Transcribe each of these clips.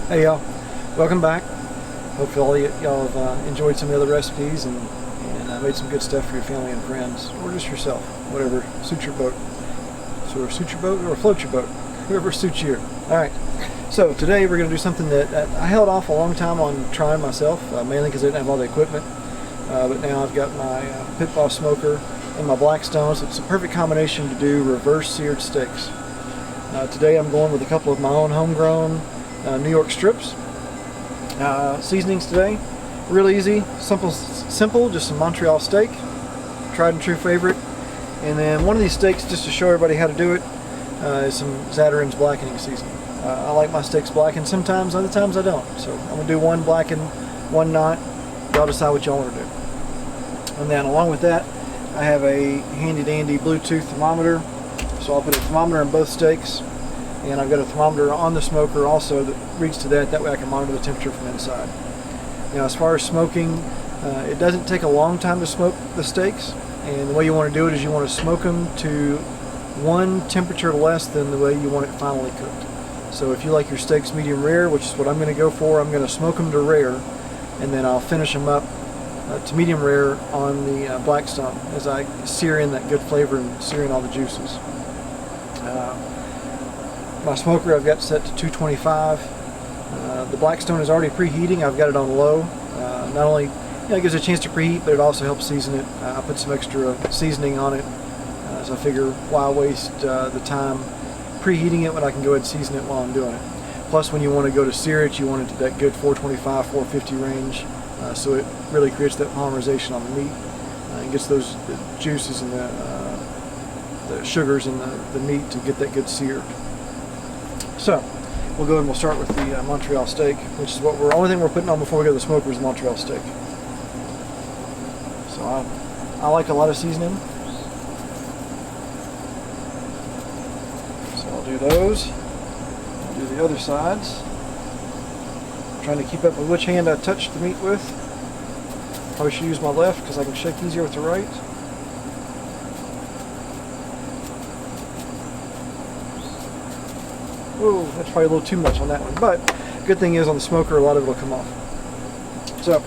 Hey y'all, welcome back. Hopefully y'all have enjoyed some of the other recipes and made some good stuff for your family and friends, or just yourself, whatever suits your boat. So suit your boat or float your boat, whoever suits you. Alright, so today we're going to do something that I held off a long time on trying myself, mainly because I didn't have all the equipment. But now I've got my Pit Boss smoker and my Blackstone, so it's a perfect combination to do reverse seared steaks. Today I'm going with a couple of my own homegrown New York strips. Seasonings today, real easy, simple, just some Montreal steak, tried and true favorite. And then one of these steaks, just to show everybody how to do it, is some Zatarain's blackening seasoning. I like my steaks blackened sometimes, other times I don't. So I'm going to do one blackened, one not. Y'all decide what y'all want to do. And then along with that, I have a handy dandy Bluetooth thermometer. So I'll put a thermometer in both steaks. And I've got a thermometer on the smoker also that reads to that way I can monitor the temperature from inside. Now as far as smoking, it doesn't take a long time to smoke the steaks, and the way you want to do it is you want to smoke them to one temperature less than the way you want it finally cooked. So if you like your steaks medium rare, which is what I'm going to go for, I'm going to smoke them to rare, and then I'll finish them up to medium rare on the Blackstone as I sear in that good flavor and sear in all the juices. My smoker I've got set to 225. The Blackstone is already preheating. I've got it on low. Not only it gives it a chance to preheat, but it also helps season it. I put some extra seasoning on it, so I figure why waste the time preheating it when I can go ahead and season it while I'm doing it. Plus, when you want to go to sear it, you want it to that good 425, 450 range, so it really creates that polymerization on the meat and gets those the juices and the sugars in the meat to get that good seared. So, we'll go ahead and we'll start with the Montreal steak, which is what only thing we're putting on before we go to the smoker is Montreal steak. So I like a lot of seasoning. So I'll do those. I'll do the other sides. I'm trying to keep up with which hand I touch the meat with. Probably should use my left because I can shake easier with the right. Ooh, that's probably a little too much on that one, but good thing is on the smoker a lot of it will come off. So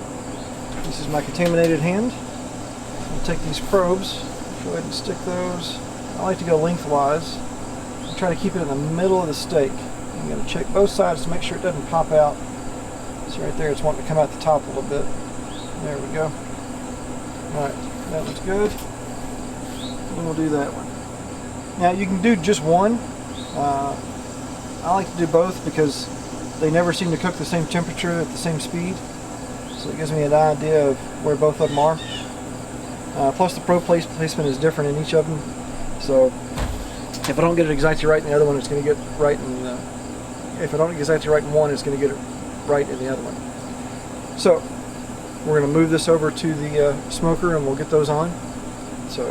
this is my contaminated hand. I'll take these probes, go ahead and stick those. I like to go lengthwise. I'm trying to keep it in the middle of the steak. I'm going to check both sides to make sure it doesn't pop out. See right there, it's wanting to come out the top a little bit. There we go. Alright, that one's good. And we'll do that one. Now you can do just one. I like to do both because they never seem to cook the same temperature at the same speed. So it gives me an idea of where both of them are. Plus the probe placement is different in each of them. So if I don't get it exactly right in the other one, it's going to get right in if I don't get exactly right in one, it's going to get it right in the other one. So we're going to move this over to the smoker and we'll get those on. So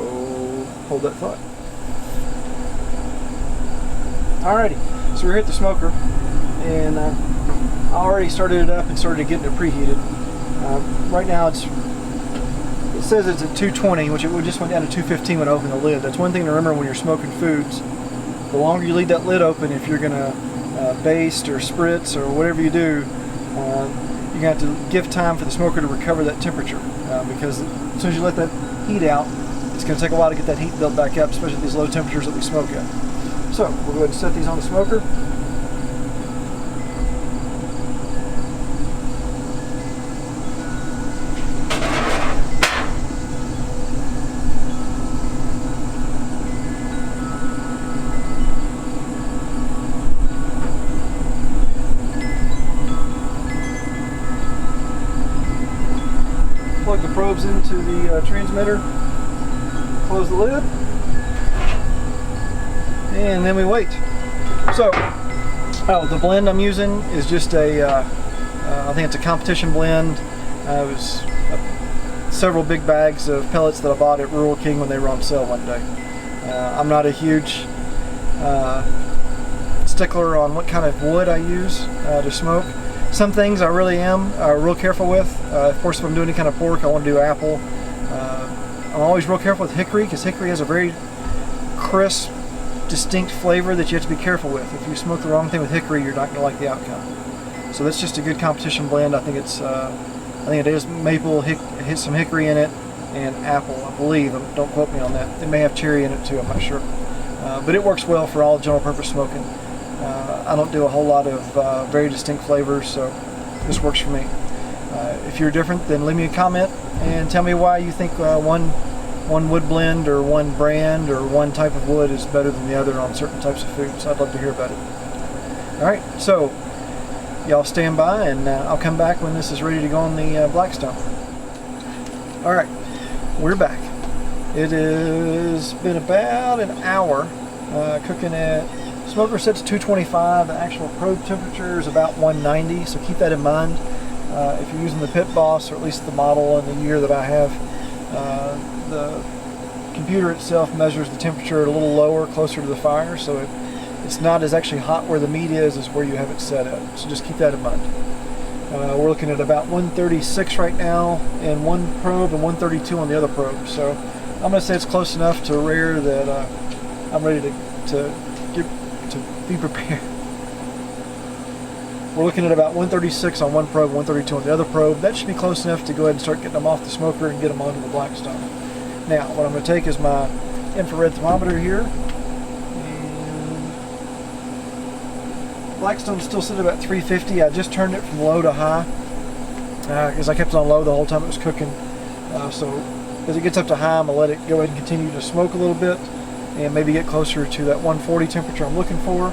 hold that thought. Alrighty. So we're here at the smoker, and I already started it up and started getting it preheated. Right now it says it's at 220, which it just went down to 215 when I opened the lid. That's one thing to remember when you're smoking foods. The longer you leave that lid open, if you're going to baste or spritz or whatever you do, you're going to have to give time for the smoker to recover that temperature, because as soon as you let that heat out, it's going to take a while to get that heat built back up, especially at these low temperatures that we smoke at. So, we'll go ahead and set these on the smoker. Plug the probes into the transmitter, close the lid, and then we wait. So, the blend I'm using is just I think it's a competition blend. It was several big bags of pellets that I bought at Rural King when they were on sale one day. I'm not a huge stickler on what kind of wood I use to smoke. Some things I really am real careful with. Of course, if I'm doing any kind of pork, I want to do apple. I'm always real careful with hickory, because hickory has a very crisp, distinct flavor that you have to be careful with. If you smoke the wrong thing with hickory, you're not going to like the outcome. So that's just a good competition blend. I think it's I think it is maple, hit some hickory in it, and apple, I believe. Don't quote me on that. It may have cherry in it too, I'm not sure. But it works well for all general purpose smoking. I don't do a whole lot of very distinct flavors, so this works for me. If you're different, then leave me a comment and tell me why you think one wood blend or one brand or one type of wood is better than the other on certain types of foods. I'd love to hear about it. Alright, so y'all stand by and I'll come back when this is ready to go on the Blackstone. Alright, we're back. It has been about an hour cooking at, smoker sets 225, the actual probe temperature is about 190, so keep that in mind. If you're using the Pit Boss, or at least the model and the year that I have, the computer itself measures the temperature a little lower, closer to the fire, so it's not as actually hot where the meat is as where you have it set at. So just keep that in mind. We're looking at about 136 right now in one probe and 132 on the other probe. So I'm going to say it's close enough to rare that I'm ready to be prepared. We're looking at about 136 on one probe, 132 on the other probe. That should be close enough to go ahead and start getting them off the smoker and get them onto the Blackstone. Now, what I'm going to take is my infrared thermometer here. And Blackstone's still sitting at about 350. I just turned it from low to high because I kept it on low the whole time it was cooking. So as it gets up to high, I'm going to let it go ahead and continue to smoke a little bit and maybe get closer to that 140 temperature I'm looking for,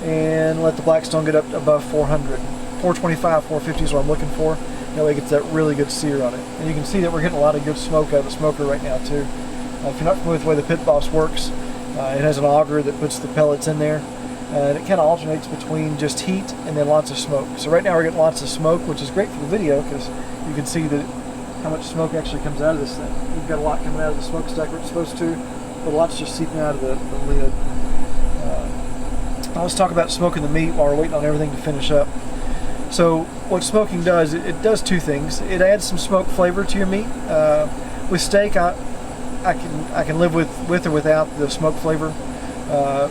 and let the Blackstone get up above 400. 425, 450 is what I'm looking for. That way it gets that really good sear on it. And you can see that we're getting a lot of good smoke out of the smoker right now too. If you're not familiar with the way the Pit Boss works, it has an auger that puts the pellets in there. And it kind of alternates between just heat and then lots of smoke. So right now we're getting lots of smoke, which is great for the video because you can see that how much smoke actually comes out of this thing. We've got a lot coming out of the smokestack where it's supposed to, but lots just seeping out of the lid. Let's talk about smoking the meat while we're waiting on everything to finish up. So what smoking does, it does two things. It adds some smoke flavor to your meat. With steak, I can live with or without the smoke flavor.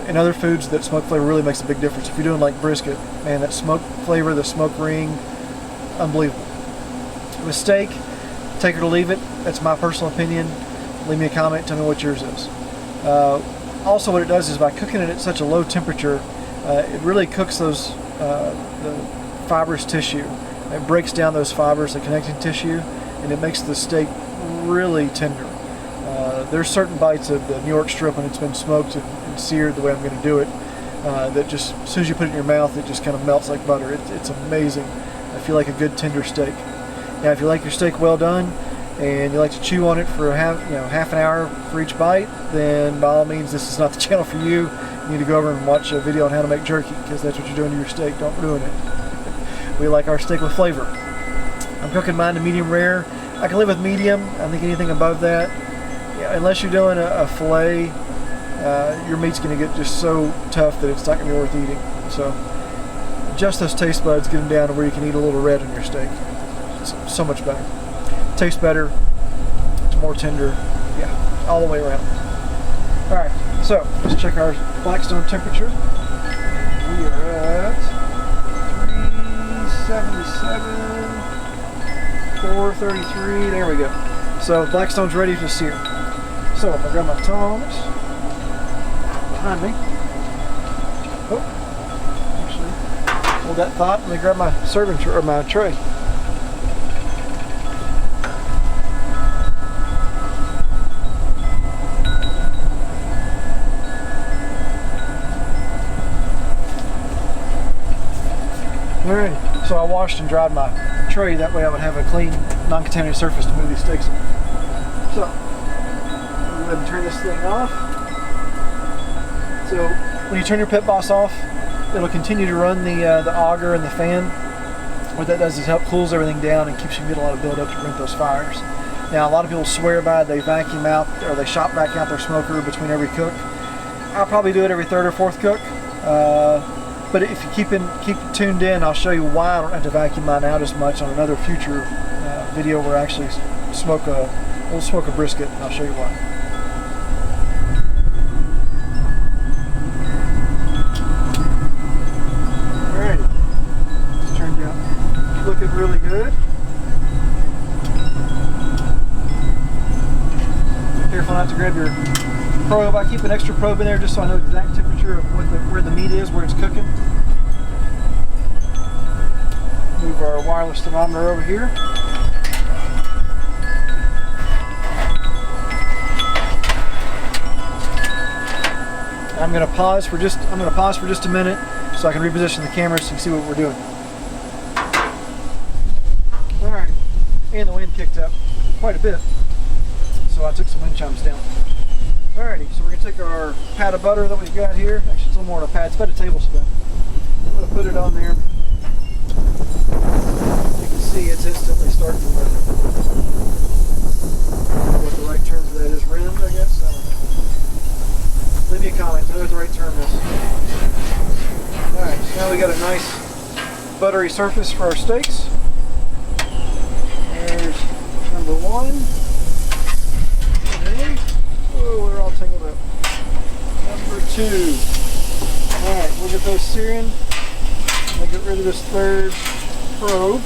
In other foods, that smoke flavor really makes a big difference. If you're doing like brisket, man, that smoke flavor, the smoke ring, unbelievable. With steak, take it or leave it. That's my personal opinion. Leave me a comment, tell me what yours is. Also, what it does is by cooking it at such a low temperature, it really cooks those the fibrous tissue. It breaks down those fibers, the connecting tissue, and it makes the steak really tender. There's certain bites of the New York strip when it's been smoked and seared the way I'm going to do it, that just as soon as you put it in your mouth, it just kind of melts like butter. It's amazing. I feel like a good tender steak. Now, if you like your steak well done and you like to chew on it for half an hour for each bite, then by all means, this is not the channel for you. You need to go over and watch a video on how to make jerky, because that's what you're doing to your steak. Don't ruin it. We like our steak with flavor. I'm cooking mine to medium rare. I can live with medium. I think anything above that, unless you're doing a fillet, your meat's going to get just so tough that it's not going to be worth eating. So adjust those taste buds, get them down to where you can eat a little red on your steak. It's so much better. Tastes better. It's more tender. Yeah, all the way around. All right, so let's check our Blackstone temperature. We are at 377, 433. There we go. So Blackstone's ready to sear. So I'm gonna grab my tongs behind me. Oh, actually, hold that thought. Let me grab my serving tray or my tray. Alright, so I washed and dried my tray. That way I would have a clean, non-contaminated surface to move these steaks on. So, I'm going to go ahead and turn this thing off. So, when you turn your Pit Boss off, it'll continue to run the auger and the fan. What that does is help cools everything down and keeps you from getting a lot of buildup to prevent those fires. Now, a lot of people swear by it. They vacuum out, or they shop back out their smoker between every cook. I'll probably do it every third or fourth cook. But if you keep tuned in, I'll show you why I don't have to vacuum mine out as much on another future video where I actually we'll smoke a brisket, and I'll show you why. Alrighty, it's turned out really good. Careful not to grab your probe. I keep an extra probe in there just so I know the exact temperature of where the meat is, where it's cooking. Move our wireless thermometer over here. I'm going to pause for just a minute so I can reposition the camera so you can see what we're doing. All right, and the wind kicked up quite a bit, so I took some wind chimes down. Alrighty, so we're going to take our pat of butter that we've got here. Actually, it's a little more than a pat, it's about a tablespoon. I'm going to put it on there. You can see it's instantly starting to burn. What the right term for that is, rimmed, I guess? I don't know. Leave me a comment, tell me what the right term is. Alright, so now we got a nice buttery surface for our steaks. There's number one. Okay. Oh, we're all tangled up. Number two. Alright, we'll get those searing. I'll get rid of this third probe.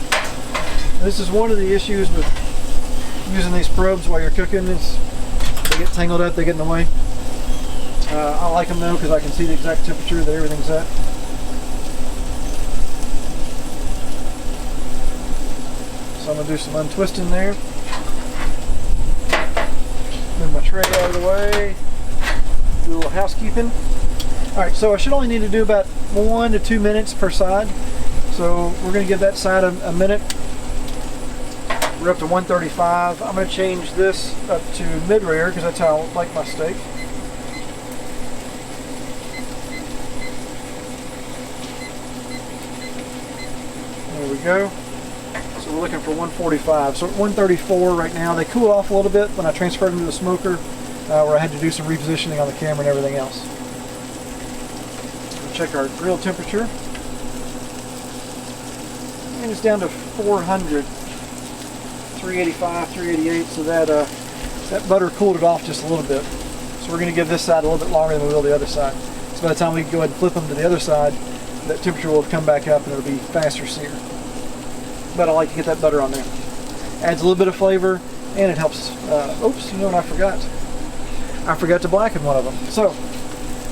This is one of the issues with using these probes while you're cooking. Is they get tangled up, they get in the way. I like them though because I can see the exact temperature that everything's at. So I'm going to do some untwisting there. Move my tray out of the way. Do a little housekeeping. Alright, so I should only need to do about 1 to 2 minutes per side. So we're going to give that side a minute. We're up to 135. I'm going to change this up to mid-rare because that's how I like my steak. There we go. So we're looking for 145. So at 134 right now. They cool off a little bit when I transferred them to the smoker, where I had to do some repositioning on the camera and everything else. We'll check our grill temperature. And it's down to 400. 385, 388, so that butter cooled it off just a little bit. So we're going to give this side a little bit longer than we will the other side. So by the time we go ahead and flip them to the other side, that temperature will come back up and it'll be faster sear. But I like to get that butter on there. Adds a little bit of flavor and it helps. Oops, you know what I forgot? I forgot to blacken one of them. So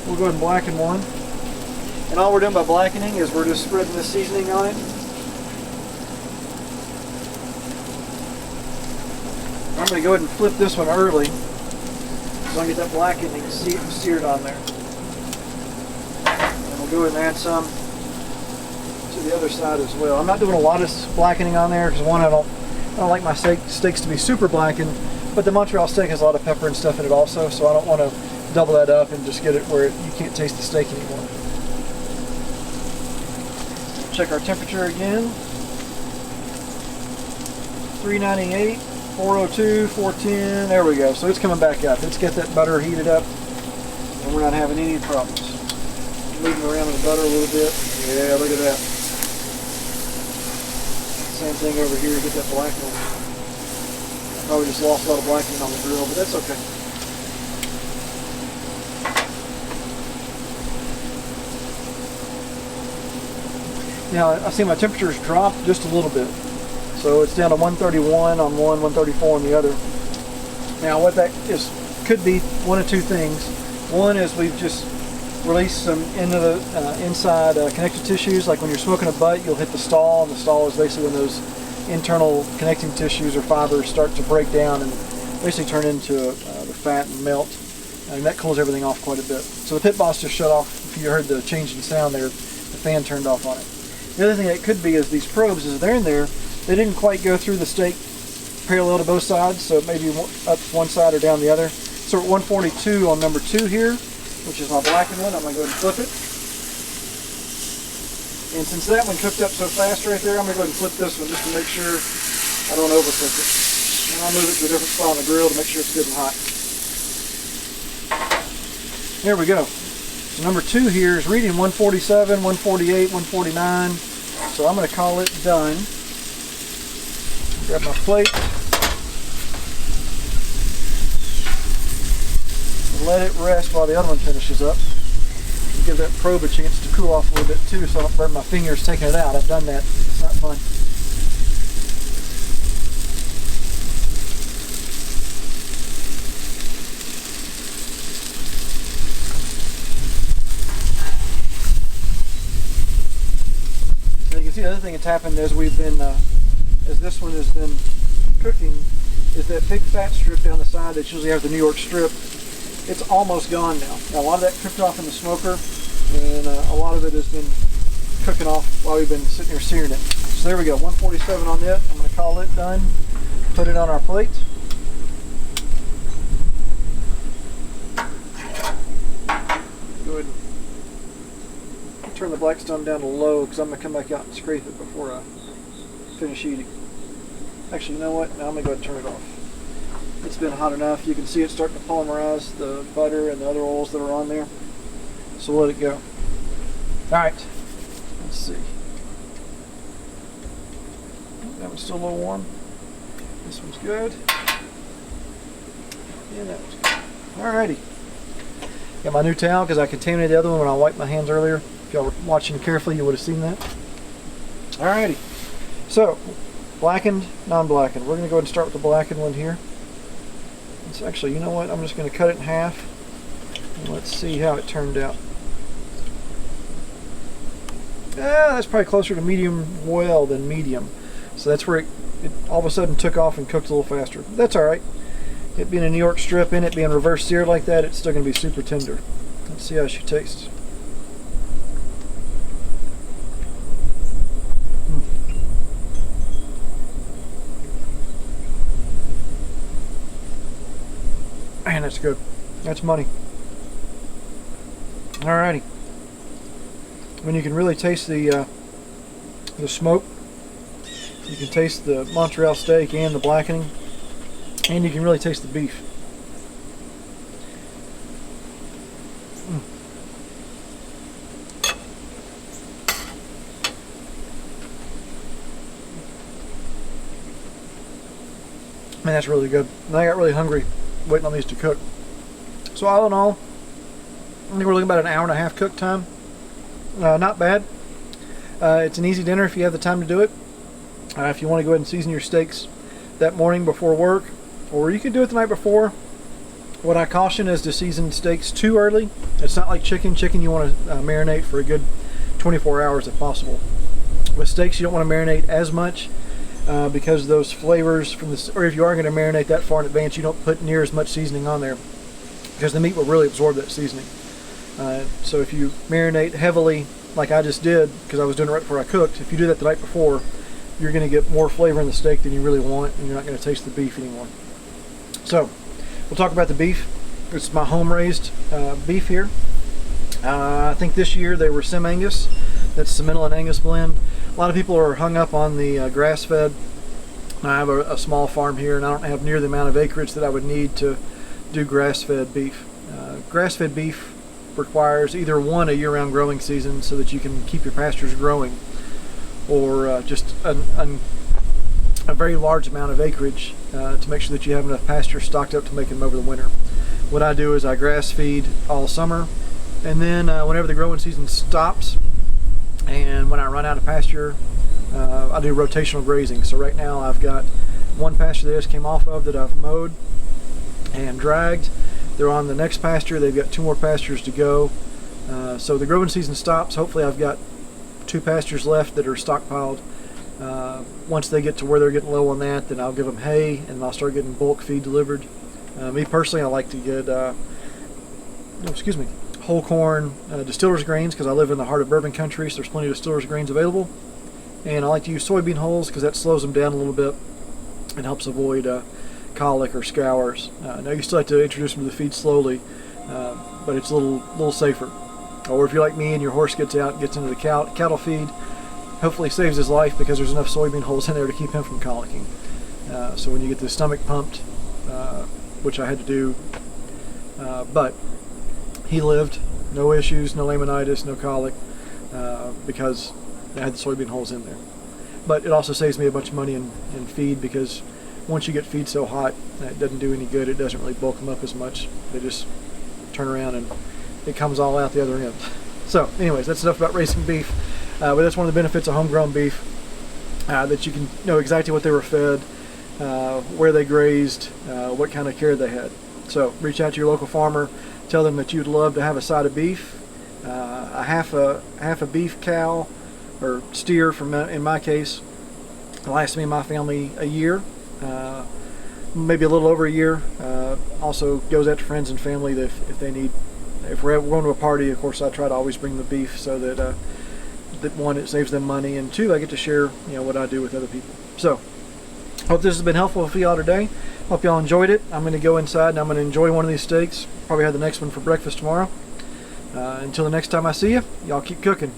we'll go ahead and blacken one. And all we're doing by blackening is we're just spreading the seasoning on it. I'm going to go ahead and flip this one early so I can get that blackening seared on there. And we'll go ahead and add some to the other side as well. I'm not doing a lot of blackening on there because one, I don't like my steaks to be super blackened, but the Montreal steak has a lot of pepper and stuff in it also, so I don't want to double that up and just get it where you can't taste the steak anymore. Check our temperature again. 398. 402, 410, there we go. So it's coming back up. Let's get that butter heated up and we're not having any problems. Moving around in the butter a little bit. Yeah, look at that. Same thing over here, get that blackening. I probably just lost a lot of blackening on the grill, but that's okay. Now I see my temperature's dropped just a little bit. So it's down to 131 on one, 134 on the other. Now what that is could be one of two things. One is we've just released some into the inside connective tissues. Like when you're smoking a butt, you'll hit the stall, and the stall is basically when those internal connecting tissues or fibers start to break down and basically turn into the fat and melt. And that cools everything off quite a bit. So the pit boss just shut off. If you heard the change in sound there, the fan turned off on it. The other thing that could be is these probes, as they're in there, they didn't quite go through the steak parallel to both sides, so maybe up one side or down the other. So at 142 on number 2 here, which is my blackened one, I'm going to go ahead and flip it. And since that one cooked up so fast right there, I'm going to go ahead and flip this one just to make sure I don't overcook it. And I'll move it to a different spot on the grill to make sure it's good and hot. There we go. So number 2 here is reading 147, 148, 149. So I'm going to call it done. Grab my plate. And let it rest while the other one finishes up. Give that probe a chance to cool off a little bit too so I don't burn my fingers taking it out. I've done that. It's not fun. see the other thing that's happened as we've been, as this one has been cooking, is that big fat strip down the side that usually has the New York strip. It's almost gone now. Now a lot of that cooked off in the smoker, and a lot of it has been cooking off while we've been sitting here searing it. So there we go, 147 on it. I'm going to call it done. Put it on our plate. Go ahead and turn the Blackstone down to low because I'm going to come back out and scrape it before I finish eating. Actually, you know what? Now I'm going to go ahead and turn it off. It's been hot enough. You can see it starting to polymerize the butter and the other oils that are on there. So we'll let it go. Alright, let's see. That one's still a little warm. This one's good. And that one's good. Alrighty. Got my new towel because I contaminated the other one when I wiped my hands earlier. If y'all were watching carefully, you would have seen that. Alrighty. So, blackened, non-blackened. We're going to go ahead and start with the blackened one here. It's actually, you know what? I'm just going to cut it in half. And let's see how it turned out. That's probably closer to medium well than medium. So that's where it all of a sudden took off and cooked a little faster. That's alright. It being a New York strip and it being reverse seared like that, it's still going to be super tender. Let's see how she tastes. Man, that's good. That's money. Alrighty. When you can really taste the smoke, you can taste the Montreal steak and the blackening, and you can really taste the beef. Man, that's really good. And I got really hungry waiting on these to cook. So all in all, I think we're looking about an hour and a half cook time. Not bad. It's an easy dinner if you have the time to do it. If you want to go ahead and season your steaks that morning before work, or you can do it the night before. What I caution is to season steaks too early. It's not like chicken. Chicken you want to marinate for a good 24 hours if possible. With steaks you don't want to marinate as much because those flavors from the, or if you are going to marinate that far in advance, you don't put near as much seasoning on there because the meat will really absorb that seasoning. So if you marinate heavily like I just did, because I was doing it right before I cooked, if you do that the night before, you're going to get more flavor in the steak than you really want, and you're not going to taste the beef anymore. So we'll talk about the beef. It's my home-raised beef here. I think this year they were Sim-Angus. That's Simmental and Angus blend. A lot of people are hung up on the grass-fed. I have a small farm here, and I don't have near the amount of acreage that I would need to do grass-fed beef. Grass-fed beef requires either one, a year-round growing season so that you can keep your pastures growing, or just a very large amount of acreage to make sure that you have enough pasture stocked up to make them over the winter. What I do is I grass feed all summer, and then whenever the growing season stops and when I run out of pasture, I do rotational grazing. So right now I've got one pasture they just came off of that I've mowed and dragged. They're on the next pasture. They've got 2 more pastures to go. So the growing season stops. Hopefully I've got 2 pastures left that are stockpiled. Once they get to where they're getting low on that, then I'll give them hay and I'll start getting bulk feed delivered. Me personally, I like to get whole corn distillers grains because I live in the heart of bourbon country, so there's plenty of distillers grains available. And I like to use soybean hulls because that slows them down a little bit and helps avoid colic or scours. Now you still have to introduce them to the feed slowly, but it's a little safer. Or if you're like me and your horse gets out and gets into the cattle feed, hopefully saves his life because there's enough soybean hulls in there to keep him from colicking. So when you get the stomach pumped, which I had to do, but he lived, no issues, no laminitis, no colic, because I had the soybean hulls in there. But it also saves me a bunch of money in feed because once you get feed so hot, it doesn't do any good. It doesn't really bulk them up as much. They just turn around and it comes all out the other end. So anyways, that's enough about raising beef. But that's one of the benefits of homegrown beef, that you can know exactly what they were fed, where they grazed, what kind of care they had. So reach out to your local farmer, tell them that you'd love to have a side of beef, a half a beef cow, or steer, in my case, lasts me and my family a year, maybe a little over a year. Also goes out to friends and family that if they need. If we're going to a party, of course, I try to always bring the beef so that one, it saves them money, and two, I get to share what I do with other people. So hope this has been helpful for y'all today. Hope y'all enjoyed it. I'm going to go inside and I'm going to enjoy one of these steaks. Probably have the next one for breakfast tomorrow. Until the next time I see you, y'all keep cooking.